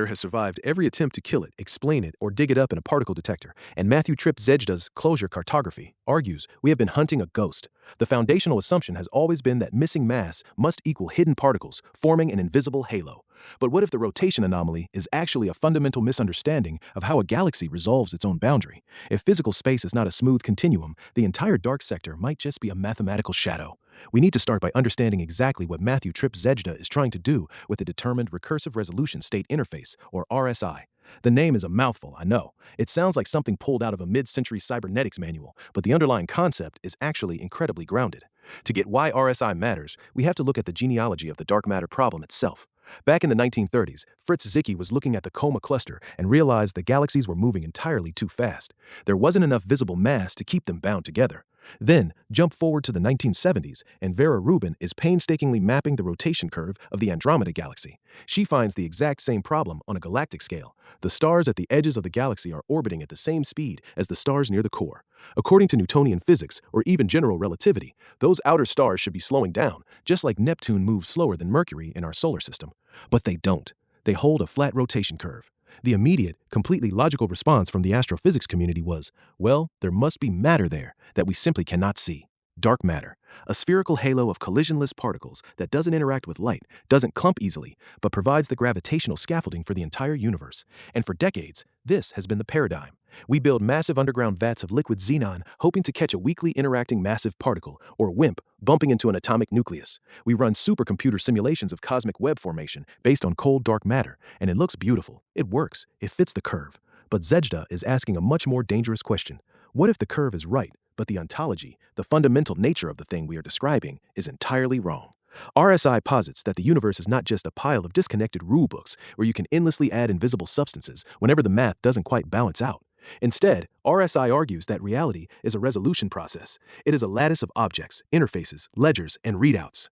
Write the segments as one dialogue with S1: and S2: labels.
S1: has survived every attempt to kill it, explain it, or dig it up in a particle detector, and Matthew Tripp Zejda's Closure Cartography argues we have been hunting a ghost. The foundational assumption has always been that missing mass must equal hidden particles, forming an invisible halo. But what if the rotation anomaly is actually a fundamental misunderstanding of how a galaxy resolves its own boundary? If physical space is not a smooth continuum, the entire dark sector might just be a mathematical shadow. We need to start by understanding exactly what Matthew Tripp Zejda is trying to do with the Determined Recursive Resolution State Interface, or RSI. The name is a mouthful, I know. It sounds like something pulled out of a mid-century cybernetics manual, but the underlying concept is actually incredibly grounded. To get why RSI matters, we have to look at the genealogy of the dark matter problem itself. Back in the 1930s, Fritz Zwicky was looking at the Coma cluster and realized the galaxies were moving entirely too fast. There wasn't enough visible mass to keep them bound together. Then, jump forward to the 1970s, and Vera Rubin is painstakingly mapping the rotation curve of the Andromeda Galaxy. She finds the exact same problem on a galactic scale. The stars at the edges of the galaxy are orbiting at the same speed as the stars near the core. According to Newtonian physics, or even general relativity, those outer stars should be slowing down, just like Neptune moves slower than Mercury in our solar system. But they don't. They hold a flat rotation curve. The immediate, completely logical response from the astrophysics community was, well, there must be matter there that we simply cannot see. Dark matter, a spherical halo of collisionless particles that doesn't interact with light, doesn't clump easily, but provides the gravitational scaffolding for the entire universe. And for decades, this has been the paradigm. We build massive underground vats of liquid xenon, hoping to catch a weakly interacting massive particle, or WIMP, bumping into an atomic nucleus. We run supercomputer simulations of cosmic web formation based on cold dark matter, and it looks beautiful. It works. It fits the curve. But Zejda is asking a much more dangerous question. What if the curve is right, but the ontology, the fundamental nature of the thing we are describing, is entirely wrong? RSI posits that the universe is not just a pile of disconnected rulebooks where you can endlessly add invisible substances whenever the math doesn't quite balance out. Instead, RSI argues that reality is a resolution process. It is a lattice of objects, interfaces, ledgers, and readouts.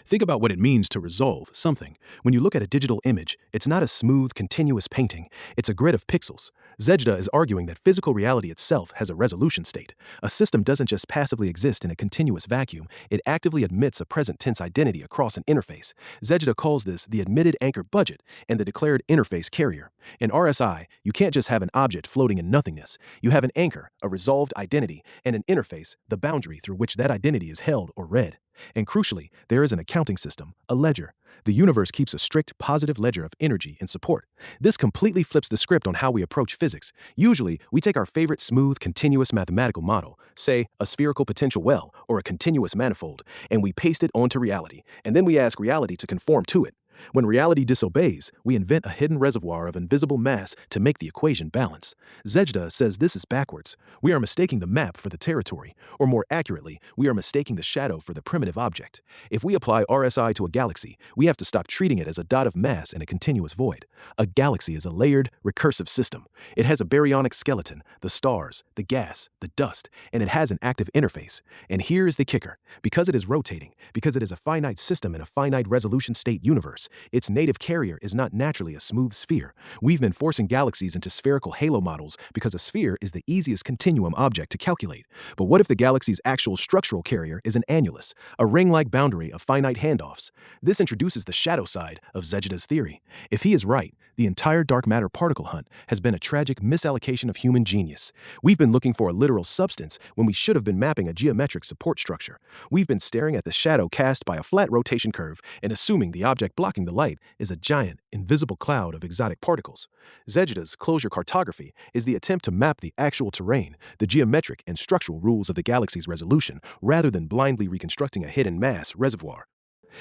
S1: Think about what it means to resolve something. When you look at a digital image, it's not a smooth, continuous painting. It's a grid of pixels. Zejda is arguing that physical reality itself has a resolution state. A system doesn't just passively exist in a continuous vacuum. It actively admits a present-tense identity across an interface. Zejda calls this the admitted anchor budget and the declared interface carrier. In RSI, you can't just have an object floating in nothingness. You have an anchor, a resolved identity, and an interface, the boundary through which that identity is held or read. And crucially, there is an accounting system, a ledger. The universe keeps a strict positive ledger of energy and support. This completely flips the script on how we approach physics. Usually, we take our favorite smooth, continuous mathematical model, say a spherical potential well or a continuous manifold, and we paste it onto reality, and then we ask reality to conform to it. When reality disobeys, we invent a hidden reservoir of invisible mass to make the equation balance. Zejda says this is backwards. We are mistaking the map for the territory, or more accurately, we are mistaking the shadow for the primitive object. If we apply RSI to a galaxy, we have to stop treating it as a dot of mass in a continuous void. A galaxy is a layered, recursive system. It has a baryonic skeleton, the stars, the gas, the dust, and it has an active interface. And here is the kicker. Because it is rotating, because it is a finite system in a finite resolution state universe, its native carrier is not naturally a smooth sphere. We've been forcing galaxies into spherical halo models because a sphere is the easiest continuum object to calculate. But what if the galaxy's actual structural carrier is an annulus, a ring-like boundary of finite handoffs? This introduces the shadow side of Zejda's theory. If he is right, the entire dark matter particle hunt has been a tragic misallocation of human genius. We've been looking for a literal substance when we should have been mapping a geometric support structure. We've been staring at the shadow cast by a flat rotation curve and assuming the object blocking the light is a giant, invisible cloud of exotic particles. Zejda's Closure Cartography is the attempt to map the actual terrain, the geometric and structural rules of the galaxy's resolution, rather than blindly reconstructing a hidden mass reservoir.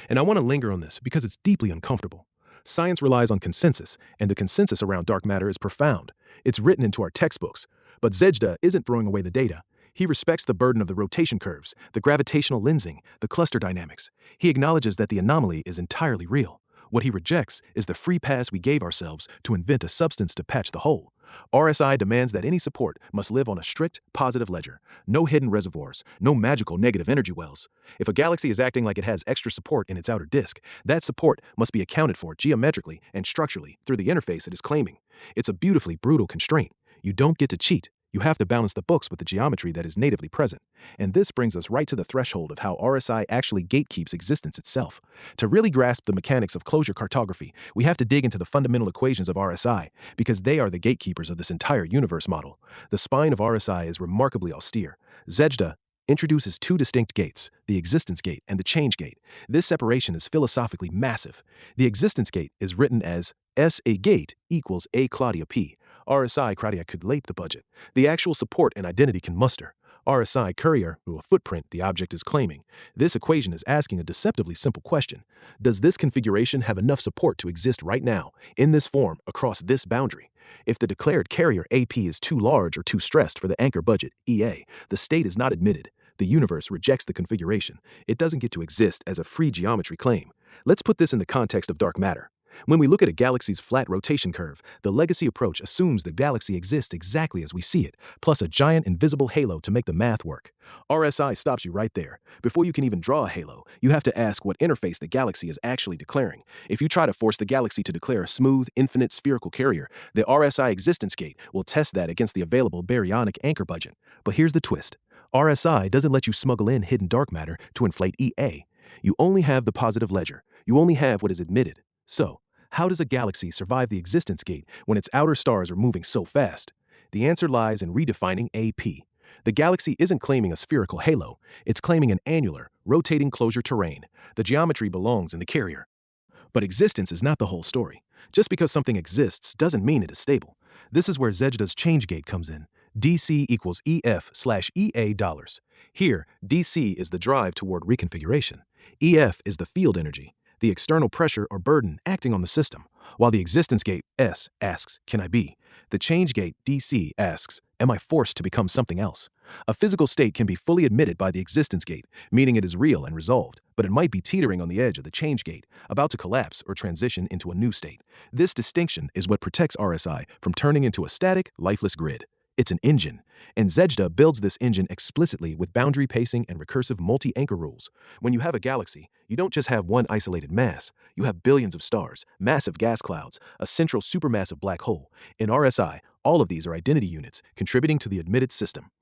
S1: And I want to linger on this because it's deeply uncomfortable. Science relies on consensus, and the consensus around dark matter is profound. It's written into our textbooks. But Zejda isn't throwing away the data. He respects the burden of the rotation curves, the gravitational lensing, the cluster dynamics. He acknowledges that the anomaly is entirely real. What he rejects is the free pass we gave ourselves to invent a substance to patch the hole. RSI demands that any support must live on a strict, positive ledger. No hidden reservoirs, no magical negative energy wells. If a galaxy is acting like it has extra support in its outer disk, that support must be accounted for geometrically and structurally through the interface it is claiming. It's a beautifully brutal constraint. You don't get to cheat. You have to balance the books with the geometry that is natively present. And this brings us right to the threshold of how RSI actually gatekeeps existence itself. To really grasp the mechanics of closure cartography, we have to dig into the fundamental equations of RSI, because they are the gatekeepers of this entire universe model. The spine of RSI is remarkably austere. Zejda introduces two distinct gates, the existence gate and the change gate. This separation is philosophically massive. The existence gate is written as S a gate equals A Claudia P. RSI Claudia could lape the budget. The actual support and identity can muster. RSI courier, or a footprint the object is claiming. This equation is asking a deceptively simple question. Does this configuration have enough support to exist right now, in this form, across this boundary? If the declared carrier AP is too large or too stressed for the anchor budget, EA, the state is not admitted. The universe rejects the configuration. It doesn't get to exist as a free geometry claim. Let's put this in the context of dark matter. When we look at a galaxy's flat rotation curve, the legacy approach assumes the galaxy exists exactly as we see it, plus a giant invisible halo to make the math work. RSI stops you right there. Before you can even draw a halo, you have to ask what interface the galaxy is actually declaring. If you try to force the galaxy to declare a smooth, infinite spherical carrier, the RSI existence gate will test that against the available baryonic anchor budget. But here's the twist. RSI doesn't let you smuggle in hidden dark matter to inflate EA. You only have the positive ledger. You only have what is admitted. So, how does a galaxy survive the existence gate when its outer stars are moving so fast? The answer lies in redefining AP. The galaxy isn't claiming a spherical halo, it's claiming an annular, rotating closure terrain. The geometry belongs in the carrier. But existence is not the whole story. Just because something exists doesn't mean it is stable. This is where Zejda's change gate comes in. DC equals EF/EA dollars. Here, DC is the drive toward reconfiguration. EF is the field energy, the external pressure or burden acting on the system, while the existence gate, S, asks, can I be? The change gate, DC, asks, am I forced to become something else? A physical state can be fully admitted by the existence gate, meaning it is real and resolved, but it might be teetering on the edge of the change gate, about to collapse or transition into a new state. This distinction is what protects RSI from turning into a static, lifeless grid. It's an engine, and Zejda builds this engine explicitly with boundary pacing and recursive multi-anchor rules. When you have a galaxy, you don't just have one isolated mass, you have billions of stars, massive gas clouds, a central supermassive black hole. In RSI, all of these are identity units contributing to the admitted system.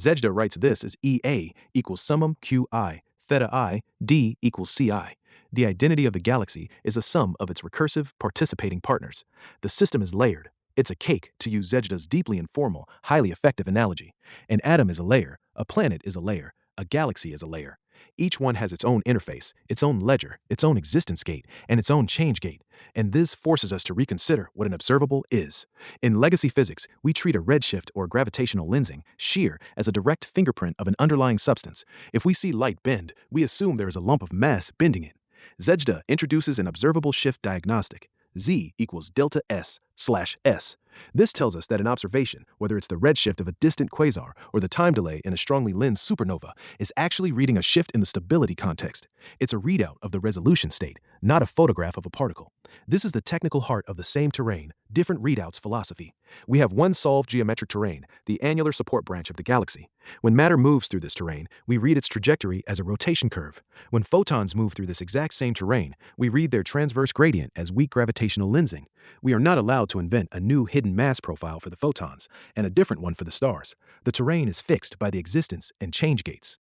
S1: Zejda writes this as EA equals summum QI, theta I, D equals CI. The identity of the galaxy is a sum of its recursive participating partners. The system is layered. It's a cake, to use Zejda's deeply informal, highly effective analogy. An atom is a layer, a planet is a layer, a galaxy is a layer. Each one has its own interface, its own ledger, its own existence gate, and its own change gate. And this forces us to reconsider what an observable is. In legacy physics, we treat a redshift or gravitational lensing, shear, as a direct fingerprint of an underlying substance. If we see light bend, we assume there is a lump of mass bending it. Zejda introduces an observable shift diagnostic. Z equals delta S/S. This tells us that an observation, whether it's the redshift of a distant quasar or the time delay in a strongly lensed supernova, is actually reading a shift in the stability context. It's a readout of the resolution state, not a photograph of a particle. This is the technical heart of the same terrain, different readouts philosophy. We have one solved geometric terrain, the annular support branch of the galaxy. When matter moves through this terrain, we read its trajectory as a rotation curve. When photons move through this exact same terrain, we read their transverse gradient as weak gravitational lensing. We are not allowed to invent a new hidden mass profile for the photons, and a different one for the stars. The terrain is fixed by the existence and change gates.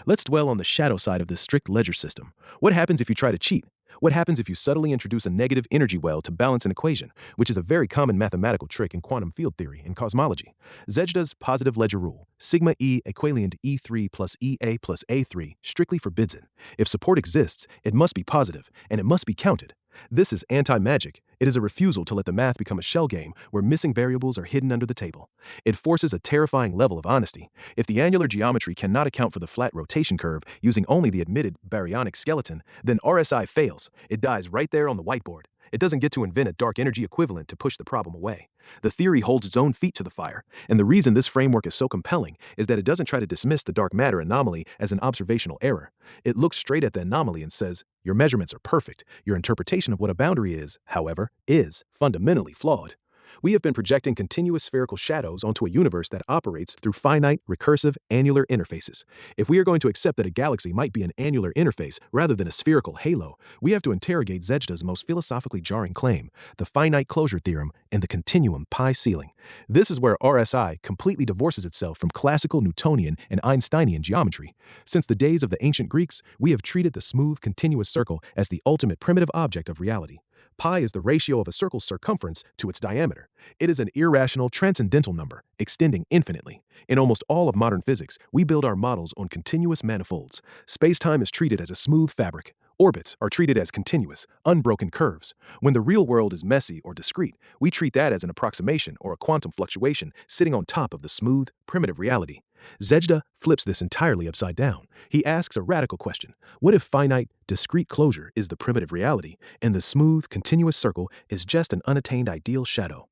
S1: Let's dwell on the shadow side of this strict ledger system. What happens if you try to cheat? What happens if you subtly introduce a negative energy well to balance an equation, which is a very common mathematical trick in quantum field theory and cosmology? Zejda's positive ledger rule, sigma E equivalent E3 plus EA plus A3, strictly forbids it. If support exists, it must be positive, and it must be counted. This is anti-magic. It is a refusal to let the math become a shell game where missing variables are hidden under the table. It forces a terrifying level of honesty. If the annular geometry cannot account for the flat rotation curve using only the admitted baryonic skeleton, then RSI fails. It dies right there on the whiteboard. It doesn't get to invent a dark energy equivalent to push the problem away. The theory holds its own feet to the fire, and the reason this framework is so compelling is that it doesn't try to dismiss the dark matter anomaly as an observational error. It looks straight at the anomaly and says, your measurements are perfect. Your interpretation of what a boundary is, however, is fundamentally flawed. We have been projecting continuous spherical shadows onto a universe that operates through finite, recursive, annular interfaces. If we are going to accept that a galaxy might be an annular interface rather than a spherical halo, we have to interrogate Zejda's most philosophically jarring claim, the finite closure theorem and the continuum pi ceiling. This is where RSI completely divorces itself from classical Newtonian and Einsteinian geometry. Since the days of the ancient Greeks, we have treated the smooth, continuous circle as the ultimate primitive object of reality. Pi is the ratio of a circle's circumference to its diameter. It is an irrational, transcendental number, extending infinitely. In almost all of modern physics, we build our models on continuous manifolds. Space-time is treated as a smooth fabric. Orbits are treated as continuous, unbroken curves. When the real world is messy or discrete, we treat that as an approximation or a quantum fluctuation sitting on top of the smooth, primitive reality. Zejda flips this entirely upside down. He asks a radical question. What if finite, discrete closure is the primitive reality, and the smooth, continuous circle is just an unattained ideal shadow?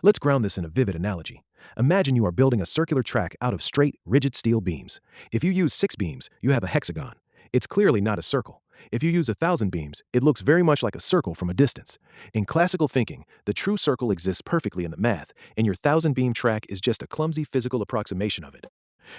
S1: Let's ground this in a vivid analogy. Imagine you are building a circular track out of straight, rigid steel beams. If you use 6 beams, you have a hexagon. It's clearly not a circle. If you use 1,000 beams, it looks very much like a circle from a distance. In classical thinking, the true circle exists perfectly in the math, and your 1,000-beam track is just a clumsy physical approximation of it.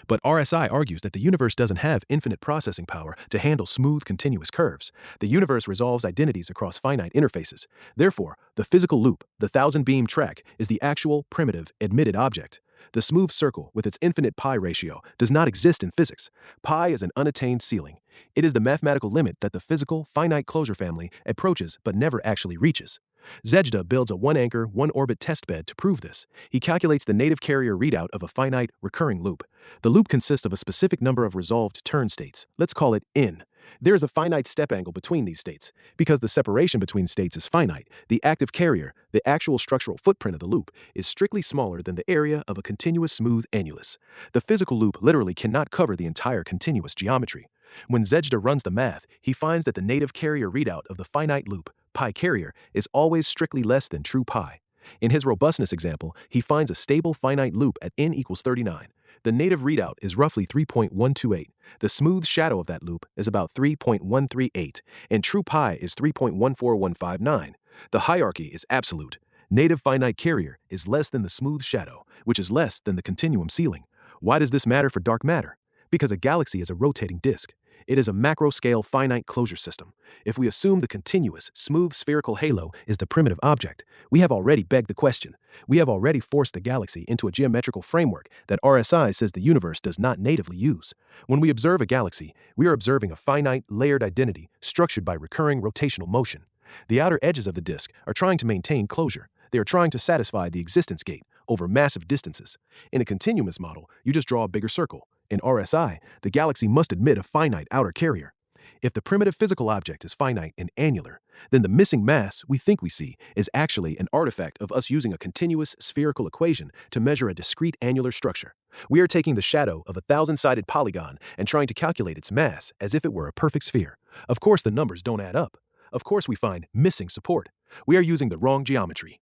S1: But RSI argues that the universe doesn't have infinite processing power to handle smooth, continuous curves. The universe resolves identities across finite interfaces. Therefore, the physical loop, the 1,000-beam track, is the actual, primitive, admitted object. The smooth circle, with its infinite pi ratio, does not exist in physics. Pi is an unattained ceiling. It is the mathematical limit that the physical, finite closure family approaches but never actually reaches. Zejda builds a one-anchor, one-orbit testbed to prove this. He calculates the native carrier readout of a finite, recurring loop. The loop consists of a specific number of resolved turn states. Let's call it n. There is a finite step angle between these states. Because the separation between states is finite, the active carrier, the actual structural footprint of the loop, is strictly smaller than the area of a continuous smooth annulus. The physical loop literally cannot cover the entire continuous geometry. When Zejda runs the math, he finds that the native carrier readout of the finite loop, pi carrier, is always strictly less than true pi. In his robustness example, he finds a stable finite loop at n equals 39. The native readout is roughly 3.128. The smooth shadow of that loop is about 3.138, and true pi is 3.14159. The hierarchy is absolute. Native finite carrier is less than the smooth shadow, which is less than the continuum ceiling. Why does this matter for dark matter? Because a galaxy is a rotating disk. It is a macro-scale finite closure system. If we assume the continuous, smooth spherical halo is the primitive object, we have already begged the question. We have already forced the galaxy into a geometrical framework that RSI says the universe does not natively use. When we observe a galaxy, we are observing a finite, layered identity structured by recurring rotational motion. The outer edges of the disk are trying to maintain closure. They are trying to satisfy the existence gate over massive distances. In a continuous model, you just draw a bigger circle. In RSI, the galaxy must admit a finite outer carrier. If the primitive physical object is finite and annular, then the missing mass we think we see is actually an artifact of us using a continuous spherical equation to measure a discrete annular structure. We are taking the shadow of a 1,000-sided polygon and trying to calculate its mass as if it were a perfect sphere. Of course, the numbers don't add up. Of course, we find missing support. We are using the wrong geometry.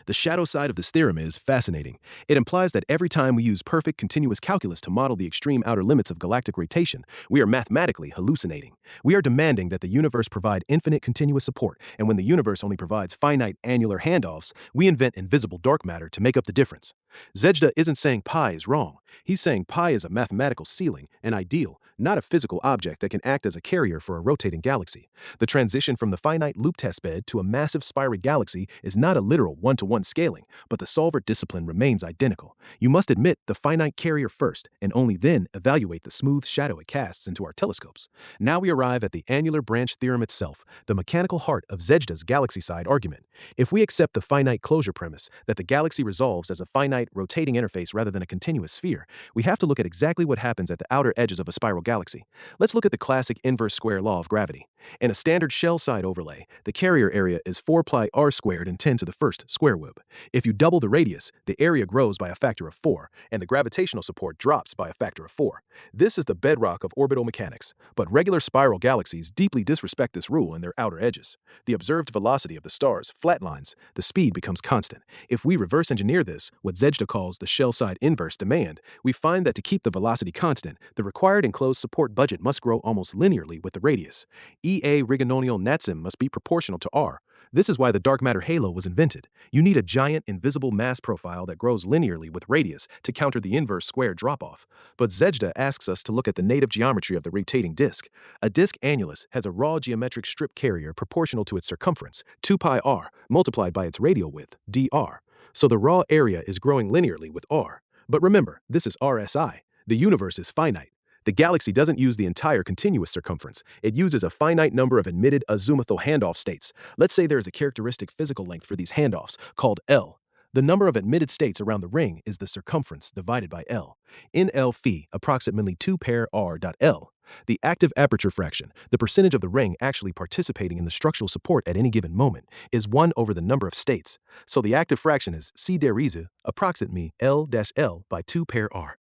S1: The shadow side of this theorem is fascinating. It implies that every time we use perfect continuous calculus to model the extreme outer limits of galactic rotation, we are mathematically hallucinating. We are demanding that the universe provide infinite continuous support, and when the universe only provides finite annular handoffs, we invent invisible dark matter to make up the difference. Zejda isn't saying pi is wrong. He's saying pi is a mathematical ceiling, an ideal, not a physical object that can act as a carrier for a rotating galaxy. The transition from the finite loop testbed to a massive spiral galaxy is not a literal one-to-one scaling, but the solver discipline remains identical. You must admit the finite carrier first, and only then evaluate the smooth shadow it casts into our telescopes. Now we arrive at the annular branch theorem itself, the mechanical heart of Zejda's galaxy-side argument. If we accept the finite closure premise that the galaxy resolves as a finite rotating interface rather than a continuous sphere, we have to look at exactly what happens at the outer edges of a spiral galaxy. Let's look at the classic inverse square law of gravity. In a standard shell-side overlay, the carrier area is 4 pi r squared and 10 to the first square web. If you double the radius, the area grows by a factor of 4, and the gravitational support drops by a factor of 4. This is the bedrock of orbital mechanics, but regular spiral galaxies deeply disrespect this rule in their outer edges. The observed velocity of the stars flatlines, the speed becomes constant. If we reverse engineer this, what Zejda Zejda calls the shell-side inverse demand, we find that to keep the velocity constant, the required enclosed support budget must grow almost linearly with the radius. EA Rigononial Natsim must be proportional to R. This is why the dark matter halo was invented. You need a giant invisible mass profile that grows linearly with radius to counter the inverse square drop-off. But Zejda asks us to look at the native geometry of the rotating disk. A disk annulus has a raw geometric strip carrier proportional to its circumference, 2 pi r, multiplied by its radial width, dr. So the raw area is growing linearly with r. But remember, this is RSI. The universe is finite. The galaxy doesn't use the entire continuous circumference. It uses a finite number of admitted azimuthal handoff states. Let's say there is a characteristic physical length for these handoffs, called L. The number of admitted states around the ring is the circumference divided by L. In L phi, approximately 2 pair r dot L. The active aperture fraction, the percentage of the ring actually participating in the structural support at any given moment, is 1 over the number of states. So the active fraction is C derize, approximately L-L by 2 pair r.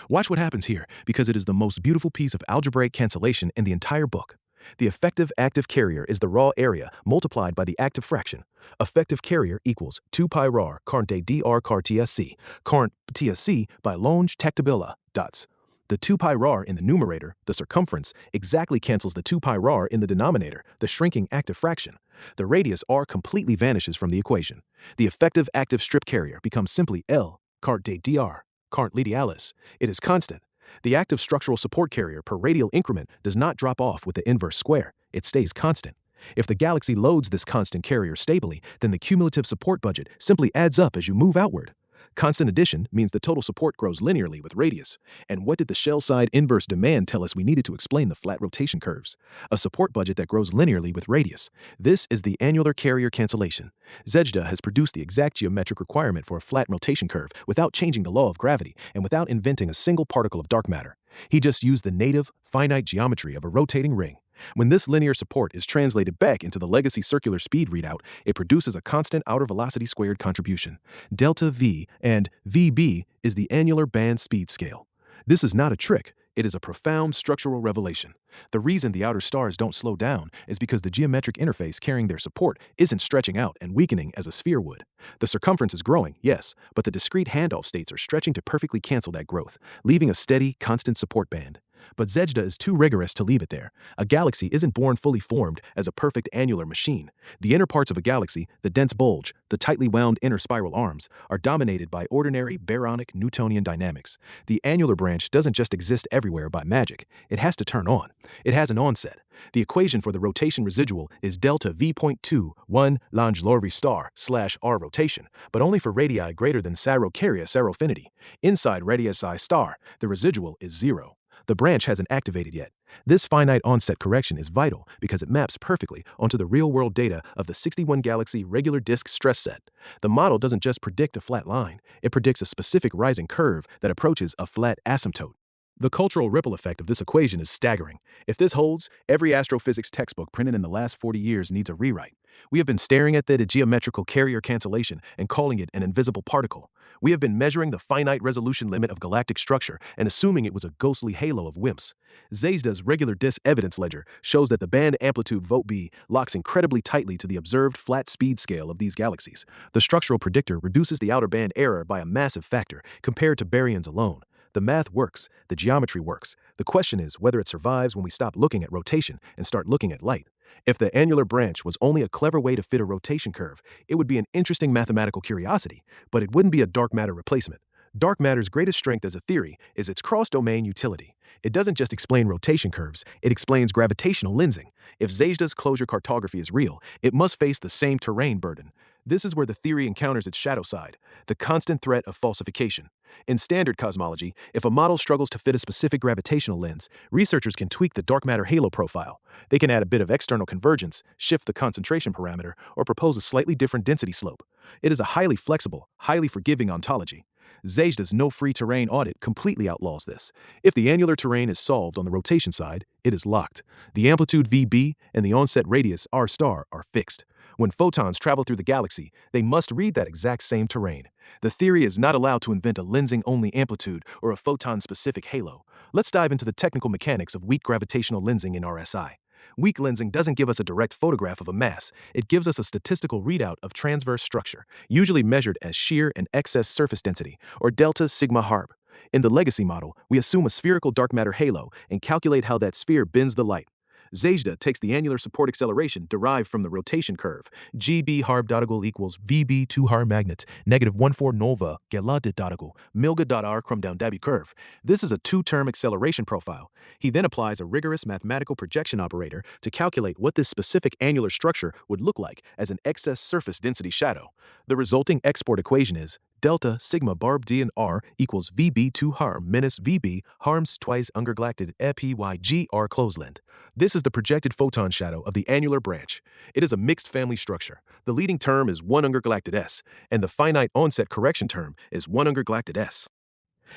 S1: Watch what happens here, because it is the most beautiful piece of algebraic cancellation in the entire book. The effective active carrier is the raw area multiplied by the active fraction. Effective carrier equals 2 pi r current dr car tsc, current tsc by longe tactabilla dots. The 2 pi r in the numerator, the circumference, exactly cancels the 2 pi r in the denominator, the shrinking active fraction. The radius r completely vanishes from the equation. The effective active strip carrier becomes simply L, current dr. Current linealis. It is constant. The active structural support carrier per radial increment does not drop off with the inverse square. It stays constant. If the galaxy loads this constant carrier stably, then the cumulative support budget simply adds up as you move outward. Constant addition means the total support grows linearly with radius. And what did the shell-side inverse demand tell us we needed to explain the flat rotation curves? A support budget that grows linearly with radius. This is the annular carrier cancellation. Zejda has produced the exact geometric requirement for a flat rotation curve without changing the law of gravity and without inventing a single particle of dark matter. He just used the native, finite geometry of a rotating ring. When this linear support is translated back into the legacy circular speed readout, it produces a constant outer velocity squared contribution. Delta V and VB is the annular band speed scale. This is not a trick. It is a profound structural revelation. The reason the outer stars don't slow down is because the geometric interface carrying their support isn't stretching out and weakening as a sphere would. The circumference is growing, yes, but the discrete handoff states are stretching to perfectly cancel that growth, leaving a steady, constant support band. But Zejda is too rigorous to leave it there. A galaxy isn't born fully formed as a perfect annular machine. The inner parts of a galaxy, the dense bulge, the tightly wound inner spiral arms, are dominated by ordinary baronic Newtonian dynamics. The annular branch doesn't just exist everywhere by magic. It has to turn on. It has an onset. The equation for the rotation residual is delta V.21 Lange-Lorvy star / R rotation, but only for radii greater than Sarocaria Sarofinity. Inside radii I star, the residual is 0. The branch hasn't activated yet. This finite onset correction is vital because it maps perfectly onto the real-world data of the 61-galaxy regular disk stress set. The model doesn't just predict a flat line, it predicts a specific rising curve that approaches a flat asymptote. The cultural ripple effect of this equation is staggering. If this holds, every astrophysics textbook printed in the last 40 years needs a rewrite. We have been staring at the geometrical carrier cancellation and calling it an invisible particle. We have been measuring the finite resolution limit of galactic structure and assuming it was a ghostly halo of WIMPs. Zejda's regular disk evidence ledger shows that the band amplitude VOT-B locks incredibly tightly to the observed flat speed scale of these galaxies. The structural predictor reduces the outer band error by a massive factor compared to baryons alone. The math works, the geometry works. The question is whether it survives when we stop looking at rotation and start looking at light. If the annular branch was only a clever way to fit a rotation curve, it would be an interesting mathematical curiosity, but it wouldn't be a dark matter replacement. Dark matter's greatest strength as a theory is its cross-domain utility. It doesn't just explain rotation curves, it explains gravitational lensing. If Zejda's closure cartography is real, it must face the same terrain burden. This is where the theory encounters its shadow side, the constant threat of falsification. In standard cosmology, if a model struggles to fit a specific gravitational lens, researchers can tweak the dark matter halo profile. They can add a bit of external convergence, shift the concentration parameter, or propose a slightly different density slope. It is a highly flexible, highly forgiving ontology. Zejda's no-free terrain audit completely outlaws this. If the annular terrain is solved on the rotation side, it is locked. The amplitude VB and the onset radius R star are fixed. When photons travel through the galaxy, they must read that exact same terrain. The theory is not allowed to invent a lensing-only amplitude or a photon-specific halo. Let's dive into the technical mechanics of weak gravitational lensing in RSI. Weak lensing doesn't give us a direct photograph of a mass, it gives us a statistical readout of transverse structure, usually measured as shear and excess surface density, or delta sigma harb. In the legacy model, we assume a spherical dark matter halo and calculate how that sphere bends the light. Zajda takes the annular support acceleration derived from the rotation curve. GB harb dottigal equals VB 2 har magnet, negative 14 nova, geladit dottigal, milga.r crumb down dabi curve. This is a two-term acceleration profile. He then applies a rigorous mathematical projection operator to calculate what this specific annular structure would look like as an excess surface density shadow. The resulting export equation is delta sigma barb d and r equals VB2 harm minus VB harms twice undergalacted EPYG r closeland. This is the projected photon shadow of the annular branch. It is a mixed family structure. The leading term is 1 undergalacted S, and the finite onset correction term is 1 undergalacted S.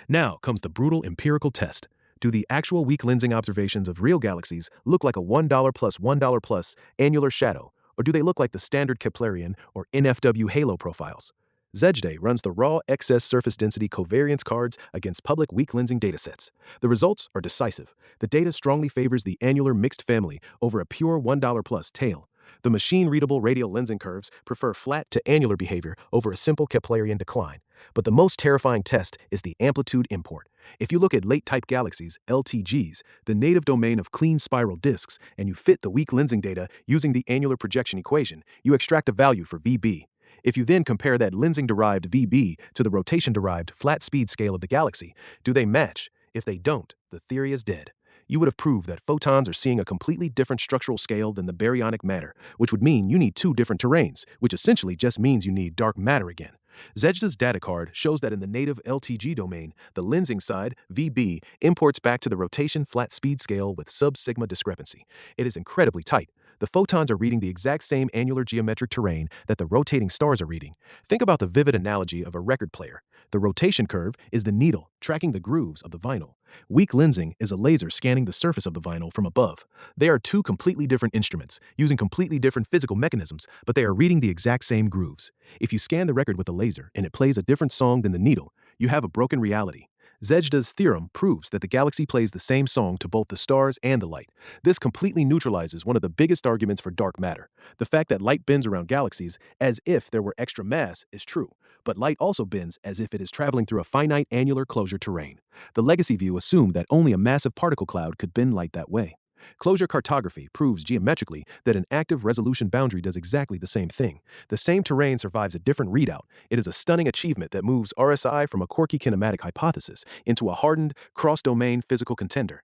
S1: Now comes the brutal empirical test. Do the actual weak lensing observations of real galaxies look like a $1 plus $1 plus annular shadow, or do they look like the standard Keplerian or NFW halo profiles? Zejde runs the raw excess surface density covariance cards against public weak lensing datasets. The results are decisive. The data strongly favors the annular mixed family over a pure $1 plus tail. The machine-readable radial lensing curves prefer flat to annular behavior over a simple Keplerian decline. But the most terrifying test is the amplitude import. If you look at late-type galaxies, LTGs, the native domain of clean spiral disks, and you fit the weak lensing data using the annular projection equation, you extract a value for VB. If you then compare that lensing-derived VB to the rotation-derived flat speed scale of the galaxy, do they match? If they don't, the theory is dead. You would have proved that photons are seeing a completely different structural scale than the baryonic matter, which would mean you need two different terrains, which essentially just means you need dark matter again. Zejda's data card shows that in the native LTG domain, the lensing side, VB, imports back to the rotation flat speed scale with sub-sigma discrepancy. It is incredibly tight. The photons are reading the exact same annular geometric terrain that the rotating stars are reading. Think about the vivid analogy of a record player. The rotation curve is the needle tracking the grooves of the vinyl. Weak lensing is a laser scanning the surface of the vinyl from above. They are two completely different instruments, using completely different physical mechanisms, but they are reading the exact same grooves. If you scan the record with a laser and it plays a different song than the needle, you have a broken reality. Zejda's theorem proves that the galaxy plays the same song to both the stars and the light. This completely neutralizes one of the biggest arguments for dark matter. The fact that light bends around galaxies as if there were extra mass is true, but light also bends as if it is traveling through a finite annular closure terrain. The legacy view assumed that only a massive particle cloud could bend light that way. Closure cartography proves geometrically that an active resolution boundary does exactly the same thing. The same terrain survives a different readout. It is a stunning achievement that moves RSI from a quirky kinematic hypothesis into a hardened, cross-domain physical contender.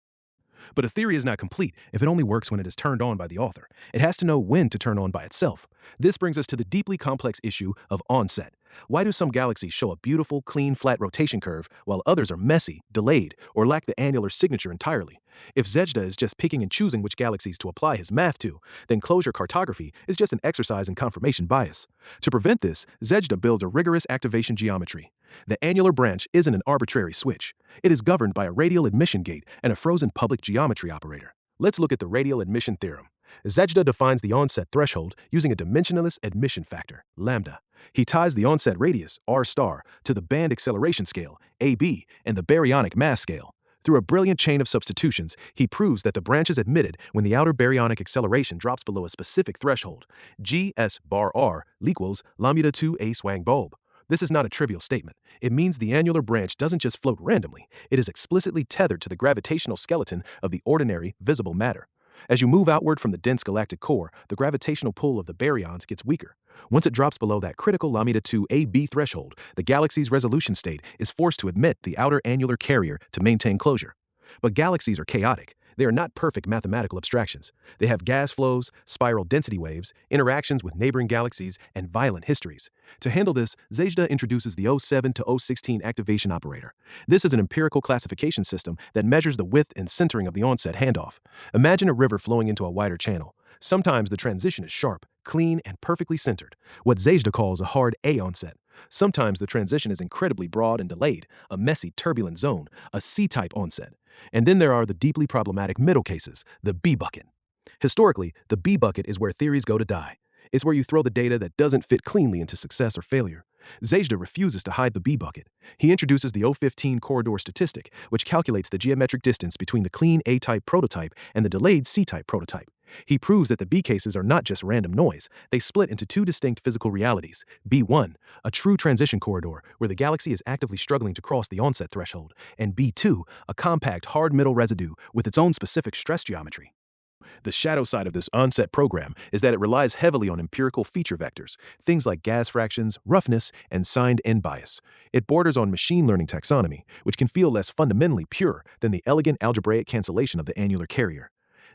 S1: But a theory is not complete if it only works when it is turned on by the author. It has to know when to turn on by itself. This brings us to the deeply complex issue of onset. Why do some galaxies show a beautiful, clean, flat rotation curve, while others are messy, delayed, or lack the annular signature entirely? If Zejda is just picking and choosing which galaxies to apply his math to, then closure cartography is just an exercise in confirmation bias. To prevent this, Zejda builds a rigorous activation geometry. The annular branch isn't an arbitrary switch. It is governed by a radial admission gate and a frozen public geometry operator. Let's look at the radial admission theorem. Zejda defines the onset threshold using a dimensionless admission factor, lambda. He ties the onset radius, r star, to the band acceleration scale, AB, and the baryonic mass scale. Through a brilliant chain of substitutions, he proves that the branch is admitted when the outer baryonic acceleration drops below a specific threshold, Gs bar r equals lambda 2a swang bulb. This is not a trivial statement. It means the annular branch doesn't just float randomly, it is explicitly tethered to the gravitational skeleton of the ordinary, visible matter. As you move outward from the dense galactic core, the gravitational pull of the baryons gets weaker. Once it drops below that critical lambda 2ab threshold, the galaxy's resolution state is forced to admit the outer annular carrier to maintain closure. But galaxies are chaotic. They are not perfect mathematical abstractions. They have gas flows, spiral density waves, interactions with neighboring galaxies, and violent histories. To handle this, Zejda introduces the 07 to 016 activation operator. This is an empirical classification system that measures the width and centering of the onset handoff. Imagine a river flowing into a wider channel. Sometimes the transition is sharp, clean, and perfectly centered, what Zejda calls a hard A onset. Sometimes the transition is incredibly broad and delayed, a messy, turbulent zone, a C-type onset. And then there are the deeply problematic middle cases, the B bucket. Historically, the B bucket is where theories go to die. It's where you throw the data that doesn't fit cleanly into success or failure. Zajda refuses to hide the B bucket. He introduces the O15 corridor statistic, which calculates the geometric distance between the clean A-type prototype and the delayed C-type prototype. He proves that the B cases are not just random noise, they split into two distinct physical realities. B1, a true transition corridor where the galaxy is actively struggling to cross the onset threshold, and B2, a compact hard middle residue with its own specific stress geometry. The shadow side of this onset program is that it relies heavily on empirical feature vectors, things like gas fractions, roughness, and signed end bias. It borders on machine learning taxonomy, which can feel less fundamentally pure than the elegant algebraic cancellation of the annular carrier.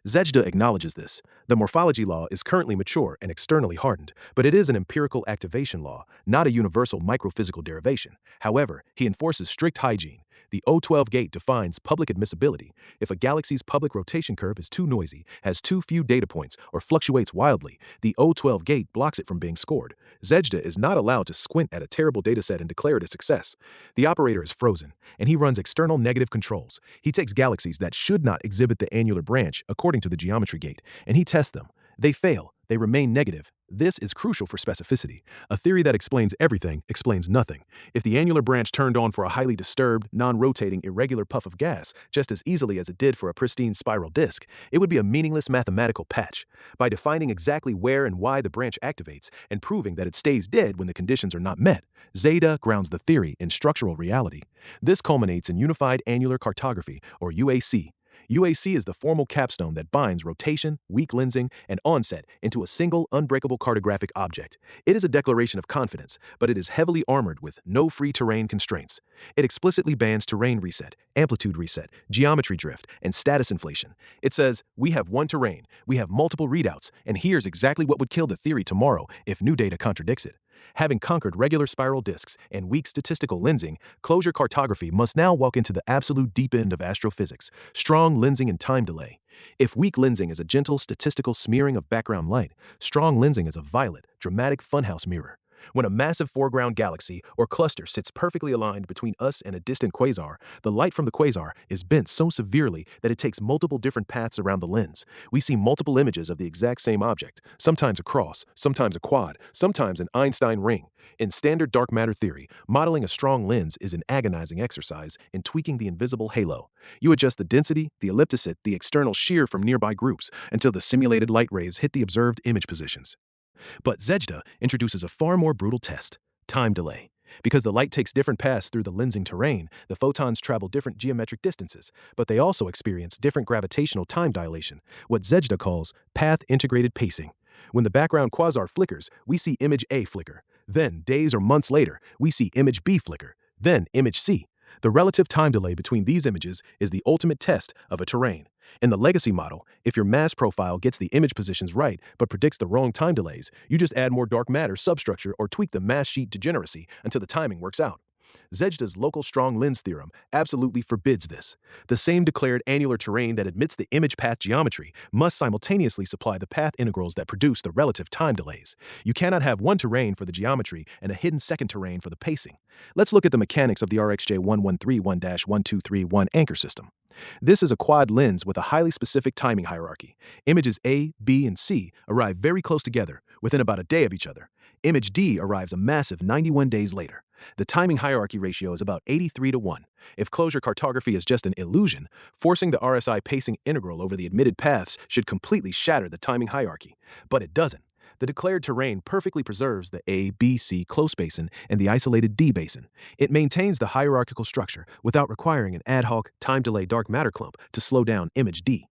S1: Zajda acknowledges this. The morphology law is currently mature and externally hardened, but it is an empirical activation law, not a universal microphysical derivation. However, he enforces strict hygiene. The O12 gate defines public admissibility. If a galaxy's public rotation curve is too noisy, has too few data points, or fluctuates wildly, the O12 gate blocks it from being scored. Zajda is not allowed to squint at a terrible dataset and declare it a success. The operator is frozen, and he runs external negative controls. He takes galaxies that should not exhibit the annular branch according to the geometry gate, and he tests them. They fail. They remain negative. This is crucial for specificity. A theory that explains everything explains nothing. If the annular branch turned on for a highly disturbed, non-rotating, irregular puff of gas just as easily as it did for a pristine spiral disk, it would be a meaningless mathematical patch. By defining exactly where and why the branch activates and proving that it stays dead when the conditions are not met, Zajda grounds the theory in structural reality. This culminates in Unified Annular Cartography, or UAC. UAC is the formal capstone that binds rotation, weak lensing, and onset into a single, unbreakable cartographic object. It is a declaration of confidence, but it is heavily armored with no free terrain constraints. It explicitly bans terrain reset, amplitude reset, geometry drift, and status inflation. It says, we have one terrain, we have multiple readouts, and here's exactly what would kill the theory tomorrow if new data contradicts it. Having conquered regular spiral disks and weak statistical lensing, closure cartography must now walk into the absolute deep end of astrophysics, strong lensing and time delay. If weak lensing is a gentle statistical smearing of background light, strong lensing is a violent, dramatic funhouse mirror. When a massive foreground galaxy or cluster sits perfectly aligned between us and a distant quasar, the light from the quasar is bent so severely that it takes multiple different paths around the lens. We see multiple images of the exact same object, sometimes a cross, sometimes a quad, sometimes an Einstein ring. In standard dark matter theory, modeling a strong lens is an agonizing exercise in tweaking the invisible halo. You adjust the density, the ellipticity, the external shear from nearby groups until the simulated light rays hit the observed image positions. But Zajda introduces a far more brutal test, time delay. Because the light takes different paths through the lensing terrain, the photons travel different geometric distances, but they also experience different gravitational time dilation, what Zajda calls path-integrated pacing. When the background quasar flickers, we see image A flicker. Then, days or months later, we see image B flicker. Then, image C. The relative time delay between these images is the ultimate test of a terrain. In the legacy model, if your mass profile gets the image positions right but predicts the wrong time delays, you just add more dark matter substructure or tweak the mass sheet degeneracy until the timing works out. Zajda's local strong lens theorem absolutely forbids this. The same declared annular terrain that admits the image path geometry must simultaneously supply the path integrals that produce the relative time delays. You cannot have one terrain for the geometry and a hidden second terrain for the pacing. Let's look at the mechanics of the RxJ1131-1231 anchor system. This is a quad lens with a highly specific timing hierarchy. Images A, B, and C arrive very close together, within about a day of each other. Image D arrives a massive 91 days later. The timing hierarchy ratio is about 83:1. If closure cartography is just an illusion, forcing the RSI pacing integral over the admitted paths should completely shatter the timing hierarchy. But it doesn't. The declared terrain perfectly preserves the A, B, C close basin and the isolated D basin. It maintains the hierarchical structure without requiring an ad hoc, time-delay dark matter clump to slow down image D.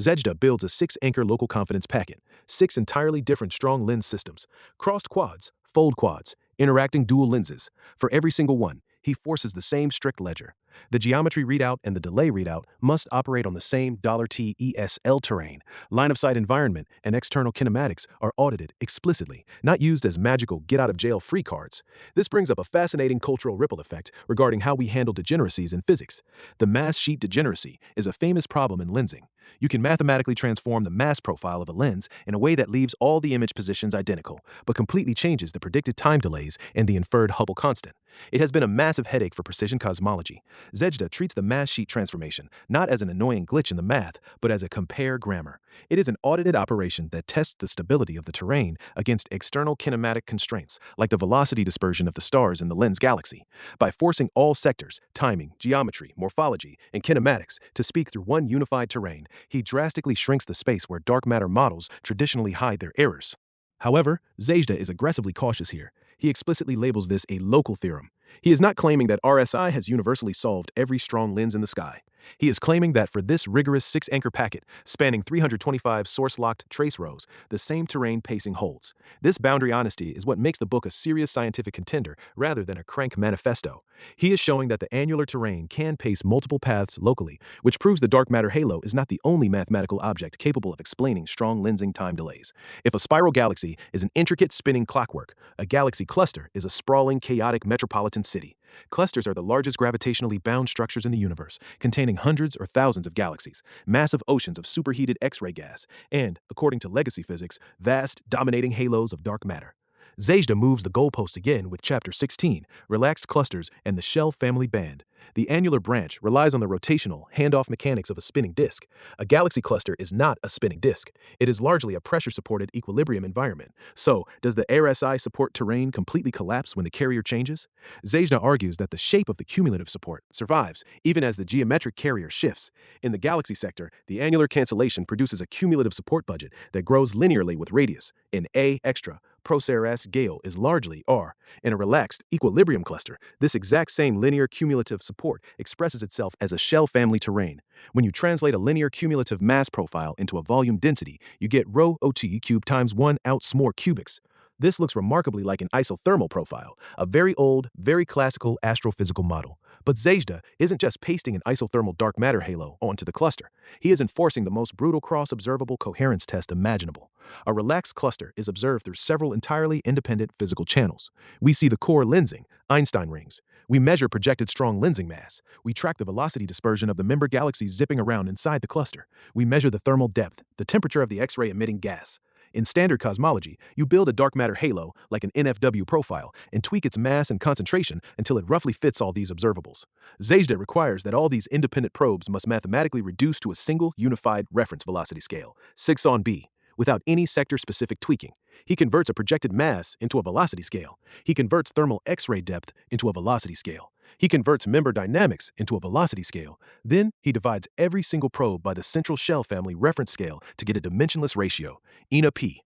S1: Zajda builds a 6-anchor local confidence packet, 6 entirely different strong lens systems, crossed quads, fold quads, interacting dual lenses. For every single one, he forces the same strict ledger. The geometry readout and the delay readout must operate on the same $TESL terrain. Line-of-sight environment and external kinematics are audited explicitly, not used as magical get-out-of-jail-free cards. This brings up a fascinating cultural ripple effect regarding how we handle degeneracies in physics. The mass sheet degeneracy is a famous problem in lensing. You can mathematically transform the mass profile of a lens in a way that leaves all the image positions identical, but completely changes the predicted time delays and the inferred Hubble constant. It has been a massive headache for precision cosmology. Zajda treats the mass sheet transformation not as an annoying glitch in the math, but as a compare grammar. It is an audited operation that tests the stability of the terrain against external kinematic constraints, like the velocity dispersion of the stars in the lens galaxy. By forcing all sectors, timing, geometry, morphology, and kinematics to speak through one unified terrain, he drastically shrinks the space where dark matter models traditionally hide their errors. However, Zajda is aggressively cautious here. He explicitly labels this a local theorem. He is not claiming that RSI has universally solved every strong lens in the sky. He is claiming that for this rigorous 6-anchor packet, spanning 325 source-locked trace rows, the same terrain pacing holds. This boundary honesty is what makes the book a serious scientific contender rather than a crank manifesto. He is showing that the annular terrain can pace multiple paths locally, which proves the dark matter halo is not the only mathematical object capable of explaining strong lensing time delays. If a spiral galaxy is an intricate spinning clockwork, a galaxy cluster is a sprawling, chaotic metropolitan city. Clusters are the largest gravitationally bound structures in the universe, containing hundreds or thousands of galaxies, massive oceans of superheated X-ray gas, and, according to legacy physics, vast, dominating halos of dark matter. Zajda moves the goalpost again with Chapter 16, Relaxed Clusters and the Shell Family Band. The annular branch relies on the rotational, handoff mechanics of a spinning disk. A galaxy cluster is not a spinning disk. It is largely a pressure-supported equilibrium environment. So, does the RSI support terrain completely collapse when the carrier changes? Zajda argues that the shape of the cumulative support survives, even as the geometric carrier shifts. In the galaxy sector, the annular cancellation produces a cumulative support budget that grows linearly with radius. In A extra, ProSeras Gale is largely R. In a relaxed equilibrium cluster, this exact same linear cumulative support expresses itself as a shell family terrain. When you translate a linear cumulative mass profile into a volume density, you get rho OT cubed times 1 outs more cubics. This looks remarkably like an isothermal profile, a very old, very classical astrophysical model. But Zajda isn't just pasting an isothermal dark matter halo onto the cluster. He is enforcing the most brutal cross-observable coherence test imaginable. A relaxed cluster is observed through several entirely independent physical channels. We see the core lensing, Einstein rings. We measure projected strong lensing mass. We track the velocity dispersion of the member galaxies zipping around inside the cluster. We measure the thermal depth, the temperature of the X-ray emitting gas. In standard cosmology, you build a dark matter halo, like an NFW profile, and tweak its mass and concentration until it roughly fits all these observables. Zajda requires that all these independent probes must mathematically reduce to a single unified reference velocity scale, 6 on B, without any sector-specific tweaking. He converts a projected mass into a velocity scale. He converts thermal X-ray depth into a velocity scale. He converts member dynamics into a velocity scale. Then he divides every single probe by the central shell family reference scale to get a dimensionless ratio, ENA-P.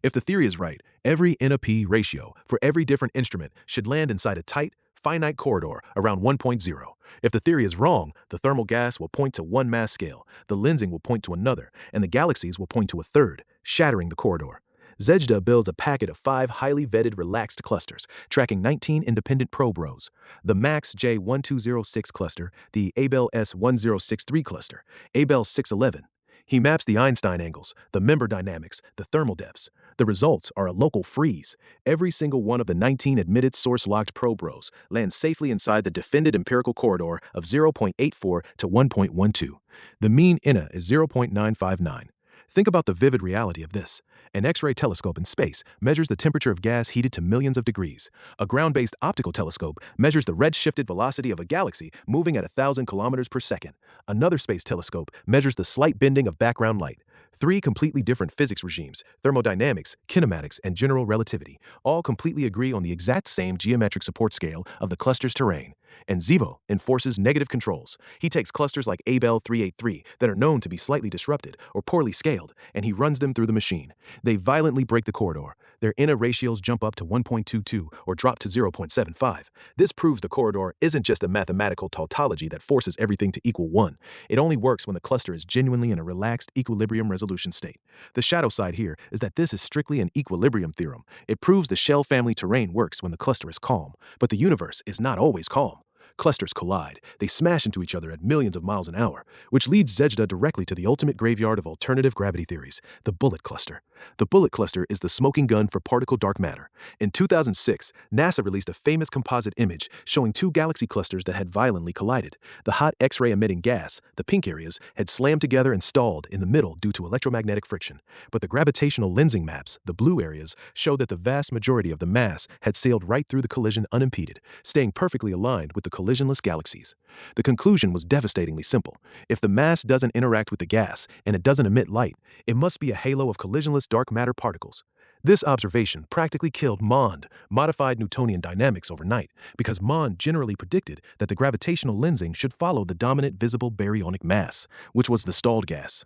S1: If the theory is right, every ENA-P ratio for every different instrument should land inside a tight, finite corridor around 1.0. If the theory is wrong, the thermal gas will point to one mass scale, the lensing will point to another, and the galaxies will point to a third, shattering the corridor. Zajda builds a packet of 5 highly vetted relaxed clusters, tracking 19 independent probe rows. The MAX J1206 cluster, the Abel S1063 cluster, Abel 611. He maps the Einstein angles, the member dynamics, the thermal depths. The results are a local freeze. Every single one of the 19 admitted source-locked probe rows lands safely inside the defended empirical corridor of 0.84 to 1.12. The mean ENA is 0.959. Think about the vivid reality of this. An X-ray telescope in space measures the temperature of gas heated to millions of degrees. A ground-based optical telescope measures the red-shifted velocity of a galaxy moving at 1,000 kilometers per second. Another space telescope measures the slight bending of background light. 3 completely different physics regimes, thermodynamics, kinematics, and general relativity, all completely agree on the exact same geometric support scale of the cluster's terrain. And Zivo enforces negative controls. He takes clusters like Abel 383 that are known to be slightly disrupted or poorly scaled, and he runs them through the machine. They violently break the corridor. Their ENA ratios jump up to 1.22 or drop to 0.75. This proves the corridor isn't just a mathematical tautology that forces everything to equal 1. It only works when the cluster is genuinely in a relaxed equilibrium resolution state. The shadow side here is that this is strictly an equilibrium theorem. It proves the shell family terrain works when the cluster is calm, but the universe is not always calm. Clusters collide. They smash into each other at millions of miles an hour, which leads Zajda directly to the ultimate graveyard of alternative gravity theories, the bullet cluster. The bullet cluster is the smoking gun for particle dark matter. In 2006, NASA released a famous composite image showing two galaxy clusters that had violently collided. The hot X-ray emitting gas, the pink areas, had slammed together and stalled in the middle due to electromagnetic friction. But the gravitational lensing maps, the blue areas, showed that the vast majority of the mass had sailed right through the collision unimpeded, staying perfectly aligned with the collisionless galaxies. The conclusion was devastatingly simple. If the mass doesn't interact with the gas and it doesn't emit light, it must be a halo of collisionless dark matter particles. This observation practically killed MOND, modified Newtonian dynamics, overnight, because MOND generally predicted that the gravitational lensing should follow the dominant visible baryonic mass, which was the stalled gas.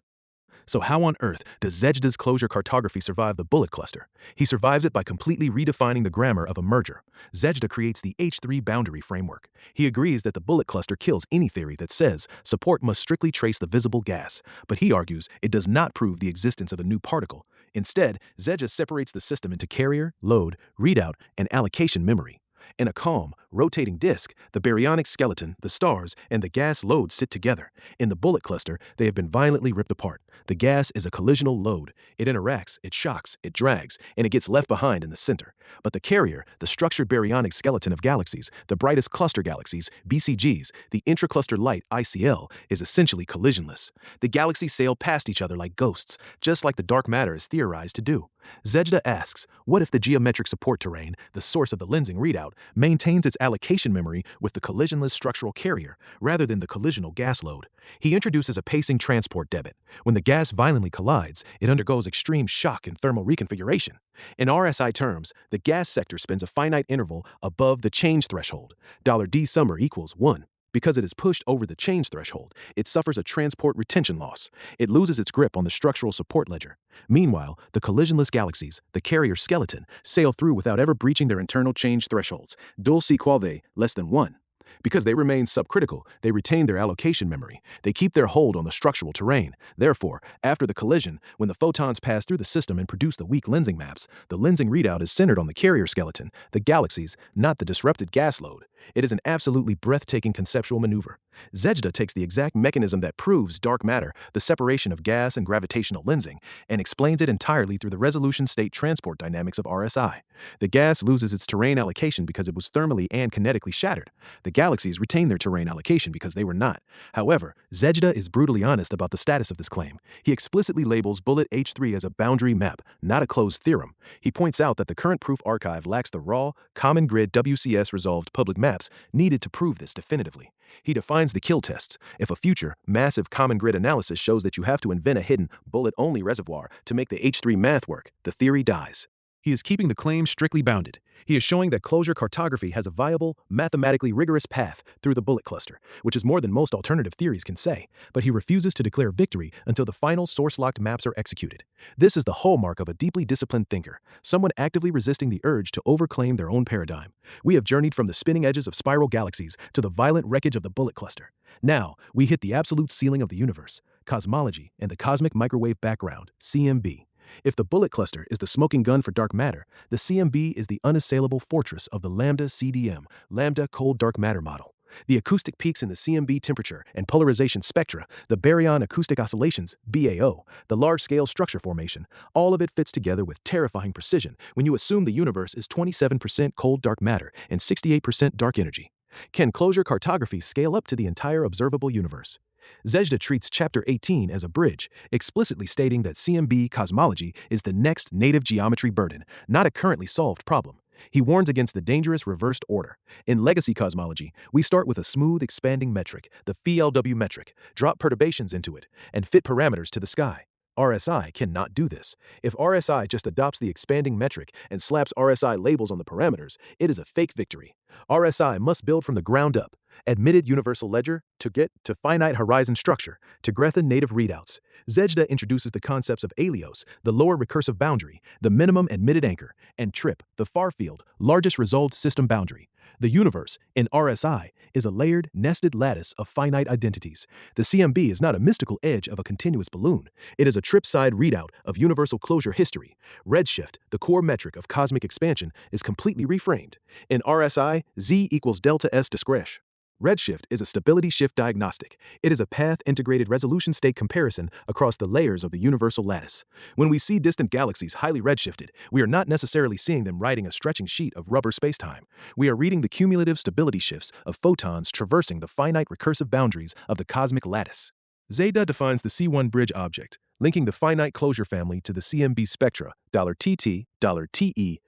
S1: So how on earth does Zejda's closure cartography survive the bullet cluster? He survives it by completely redefining the grammar of a merger. Zejda creates the H3 boundary framework. He agrees that the bullet cluster kills any theory that says support must strictly trace the visible gas, but he argues it does not prove the existence of a new particle. Instead, Zejda separates the system into carrier, load, readout, and allocation memory. In a calm, rotating disk, the baryonic skeleton, the stars, and the gas load sit together. In the bullet cluster, they have been violently ripped apart. The gas is a collisional load. It interacts, it shocks, it drags, and it gets left behind in the center. But the carrier, the structured baryonic skeleton of galaxies, the brightest cluster galaxies, BCGs, the intracluster light, ICL, is essentially collisionless. The galaxies sail past each other like ghosts, just like the dark matter is theorized to do. Zejda asks, what if the geometric support terrain, the source of the lensing readout, maintains its allocation memory with the collisionless structural carrier rather than the collisional gas load? He introduces a pacing transport debit. When the gas violently collides, it undergoes extreme shock and thermal reconfiguration. In RSI terms, the gas sector spends a finite interval above the change threshold. $D summer equals 1. Because it is pushed over the change threshold, it suffers a transport retention loss. It loses its grip on the structural support ledger. Meanwhile, the collisionless galaxies, the carrier skeleton, sail through without ever breaching their internal change thresholds, dulce qualve, less than 1. Because they remain subcritical, they retain their allocation memory. They keep their hold on the structural terrain. Therefore, after the collision, when the photons pass through the system and produce the weak lensing maps, the lensing readout is centered on the carrier skeleton, the galaxies, not the disrupted gas load. It is an absolutely breathtaking conceptual maneuver. Zejda takes the exact mechanism that proves dark matter, the separation of gas and gravitational lensing, and explains it entirely through the resolution state transport dynamics of RSI. The gas loses its terrain allocation because it was thermally and kinetically shattered. The galaxies retain their terrain allocation because they were not. However, Zejda is brutally honest about the status of this claim. He explicitly labels bullet H3 as a boundary map, not a closed theorem. He points out that the current proof archive lacks the raw, common grid WCS resolved public maps needed to prove this definitively. He defines the kill tests. If a future, massive common grid analysis shows that you have to invent a hidden, bullet-only reservoir to make the H3 math work, the theory dies. He is keeping the claim strictly bounded. He is showing that closure cartography has a viable, mathematically rigorous path through the bullet cluster, which is more than most alternative theories can say, but he refuses to declare victory until the final source-locked maps are executed. This is the hallmark of a deeply disciplined thinker, someone actively resisting the urge to overclaim their own paradigm. We have journeyed from the spinning edges of spiral galaxies to the violent wreckage of the bullet cluster. Now, we hit the absolute ceiling of the universe, cosmology and the cosmic microwave background, CMB. If the bullet cluster is the smoking gun for dark matter, the CMB is the unassailable fortress of the lambda CDM, lambda cold dark matter model. The acoustic peaks in the CMB temperature and polarization spectra, the baryon acoustic oscillations, BAO, the large-scale structure formation, all of it fits together with terrifying precision when you assume the universe is 27% cold dark matter and 68% dark energy. Can closure cartography scale up to the entire observable universe? Zejda treats Chapter 18 as a bridge, explicitly stating that CMB cosmology is the next native geometry burden, not a currently solved problem. He warns against the dangerous reversed order. In legacy cosmology, we start with a smooth expanding metric, the phi-LW metric, drop perturbations into it, and fit parameters to the sky. RSI cannot do this. If RSI just adopts the expanding metric and slaps RSI labels on the parameters, it is a fake victory. RSI must build from the ground up. Admitted universal ledger, to get to finite horizon structure, to Grethen native readouts. Zejda introduces the concepts of alios, the lower recursive boundary, the minimum admitted anchor, and trip, the far field, largest resolved system boundary. The universe, in RSI, is a layered, nested lattice of finite identities. The CMB is not a mystical edge of a continuous balloon. It is a trip-side readout of universal closure history. Redshift, the core metric of cosmic expansion, is completely reframed. In RSI, Z equals delta S discretion. Redshift is a stability shift diagnostic. It is a path-integrated resolution state comparison across the layers of the universal lattice. When we see distant galaxies highly redshifted, we are not necessarily seeing them riding a stretching sheet of rubber spacetime. We are reading the cumulative stability shifts of photons traversing the finite recursive boundaries of the cosmic lattice. Zeta defines the C1 bridge object, linking the Finite-Closure family to the CMB spectra, $TT, $TE,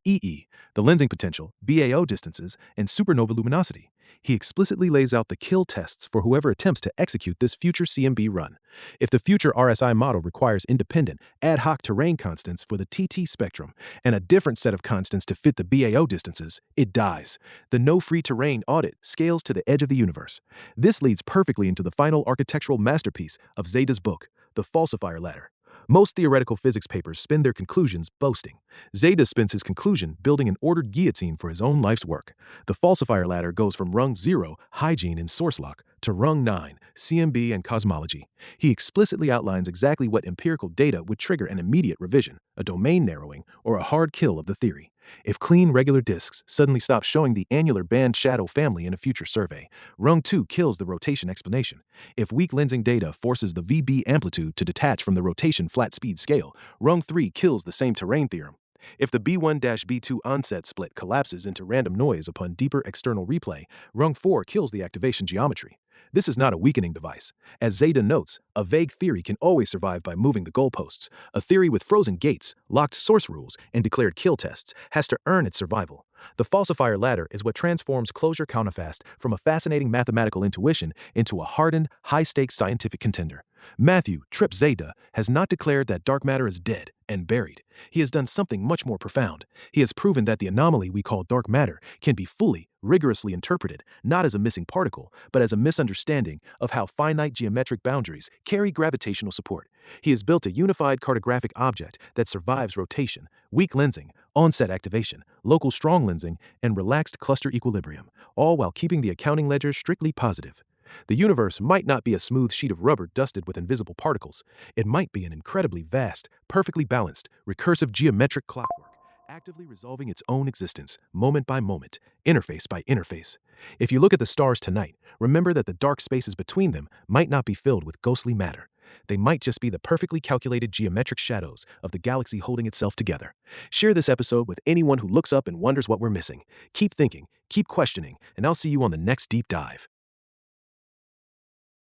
S1: $EE, the lensing potential, BAO distances, and supernova luminosity. He explicitly lays out the kill tests for whoever attempts to execute this future CMB run. If the future RSI model requires independent, ad hoc terrain constants for the TT spectrum and a different set of constants to fit the BAO distances, it dies. The no-free terrain audit scales to the edge of the universe. This leads perfectly into the final architectural masterpiece of Zeta's book, the falsifier ladder. Most theoretical physics papers spin their conclusions boasting. Zeta spends his conclusion building an ordered guillotine for his own life's work. The falsifier ladder goes from rung 0, hygiene and source lock, to rung 9, CMB and cosmology. He explicitly outlines exactly what empirical data would trigger an immediate revision, a domain narrowing, or a hard kill of the theory. If clean regular disks suddenly stop showing the annular band shadow family in a future survey, rung 2 kills the rotation explanation. If weak lensing data forces the VB amplitude to detach from the rotation flat speed scale, rung 3 kills the same terrain theorem. If the B1-B2 onset split collapses into random noise upon deeper external replay, rung 4 kills the activation geometry. This is not a weakening device. As Zeta notes, a vague theory can always survive by moving the goalposts. A theory with frozen gates, locked source rules, and declared kill tests has to earn its survival. The falsifier ladder is what transforms Closure Counterfast from a fascinating mathematical intuition into a hardened, high-stakes scientific contender. Matthew Tripp Zeta has not declared that dark matter is dead and buried. He has done something much more profound. He has proven that the anomaly we call dark matter can be fully, rigorously interpreted, not as a missing particle, but as a misunderstanding of how finite geometric boundaries carry gravitational support. He has built a unified cartographic object that survives rotation, weak lensing, onset activation, local strong lensing, and relaxed cluster equilibrium, all while keeping the accounting ledger strictly positive. The universe might not be a smooth sheet of rubber dusted with invisible particles. It might be an incredibly vast, perfectly balanced, recursive geometric clockwork, actively resolving its own existence, moment by moment, interface by interface. If you look at the stars tonight, remember that the dark spaces between them might not be filled with ghostly matter. They might just be the perfectly calculated geometric shadows of the galaxy holding itself together. Share this episode with anyone who looks up and wonders what we're missing. Keep thinking, keep questioning, and I'll see you on the next deep dive.